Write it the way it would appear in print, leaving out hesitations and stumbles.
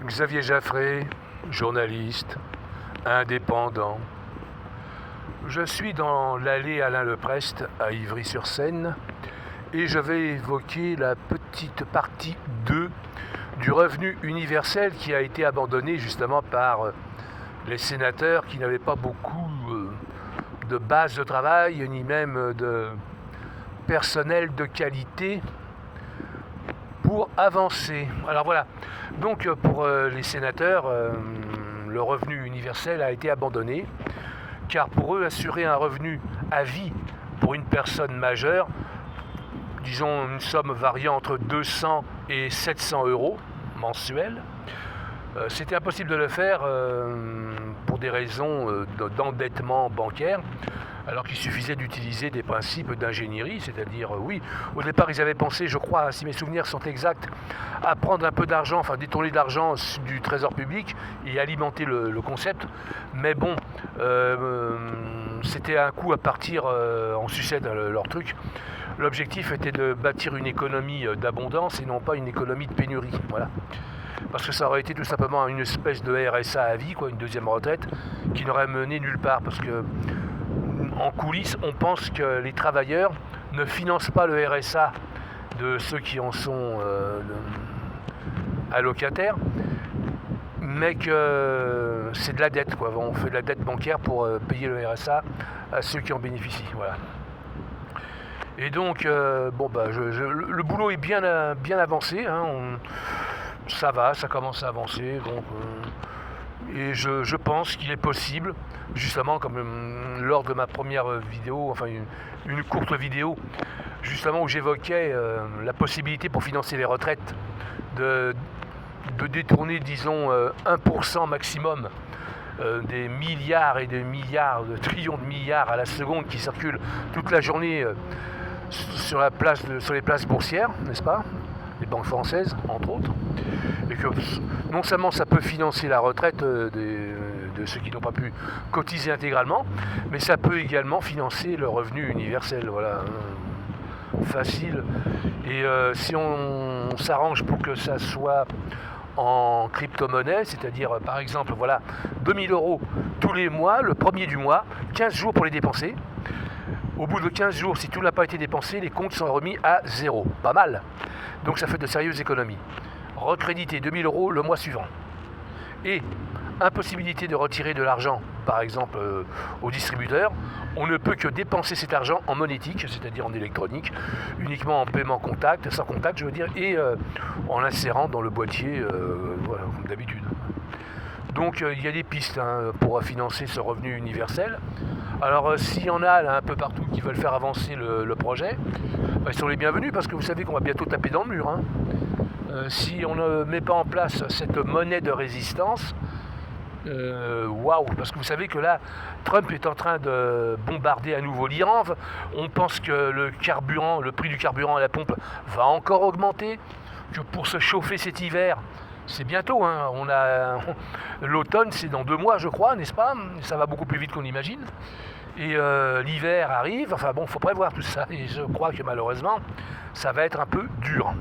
Xavier Jaffré, journaliste, indépendant. Je suis dans l'allée Alain Leprest à Ivry-sur-Seine et je vais évoquer la petite partie 2 du revenu universel qui a été abandonné justement par les sénateurs qui n'avaient pas beaucoup de base de travail ni même de personnel de qualité pour avancer. Alors voilà, donc pour les sénateurs, le revenu universel a été abandonné, car pour eux, assurer un revenu à vie pour une personne majeure, disons une somme variant entre 200 et 700 euros mensuels, c'était impossible de le faire pour des raisons d'endettement bancaire, alors qu'il suffisait d'utiliser des principes d'ingénierie, c'est-à-dire, oui, au départ ils avaient pensé, je crois, si mes souvenirs sont exacts, à prendre un peu d'argent, enfin détourner de l'argent du trésor public et alimenter le concept, mais bon, c'était un coup à partir en sucette leur truc. L'objectif était de bâtir une économie d'abondance et non pas une économie de pénurie, voilà. Parce que ça aurait été tout simplement une espèce de RSA à vie, quoi, une deuxième retraite, qui n'aurait mené nulle part, parce que en coulisses, on pense que les travailleurs ne financent pas le RSA de ceux qui en sont allocataires, mais que c'est de la dette, quoi. On fait de la dette bancaire pour payer le RSA à ceux qui en bénéficient. Voilà. Et donc, le boulot est bien avancé. Hein, ça va, ça commence à avancer. Donc, et je pense qu'il est possible, justement, comme lors de ma première vidéo, enfin une courte vidéo, justement où j'évoquais la possibilité pour financer les retraites de détourner, disons, 1% maximum des milliards et des milliards, de trillions de milliards à la seconde qui circulent toute la journée sur les places boursières, n'est-ce pas ? Les banques françaises, entre autres. Et que non seulement ça peut financer la retraite de ceux qui n'ont pas pu cotiser intégralement, mais ça peut également financer le revenu universel. Voilà, facile. Et si on s'arrange pour que ça soit en crypto-monnaie, c'est-à-dire par exemple, voilà, 2000 € tous les mois, le premier du mois, 15 jours pour les dépenser. Au bout de 15 jours, si tout n'a pas été dépensé, les comptes sont remis à zéro. Pas mal. Donc ça fait de sérieuses économies. Recréditer 2000 € le mois suivant. Et impossibilité de retirer de l'argent, par exemple au distributeur. On ne peut que dépenser cet argent en monétique, c'est-à-dire en électronique, uniquement en paiement contact, sans contact je veux dire, et en l'insérant dans le boîtier, voilà, comme d'habitude. Donc il y a des pistes pour financer ce revenu universel. Alors s'il y en a là, un peu partout qui veulent faire avancer le projet, ils sont les bienvenus parce que vous savez qu'on va bientôt taper dans le mur. Hein. Si on ne met pas en place cette monnaie de résistance, waouh, parce que vous savez que là, Trump est en train de bombarder à nouveau l'Iran. On pense que le prix du carburant à la pompe va encore augmenter, que pour se chauffer cet hiver, c'est bientôt, hein. L'automne, c'est dans 2 mois, je crois, n'est-ce pas ? Ça va beaucoup plus vite qu'on imagine. Et l'hiver arrive, enfin bon, il faut prévoir tout ça. Et je crois que malheureusement, ça va être un peu dur.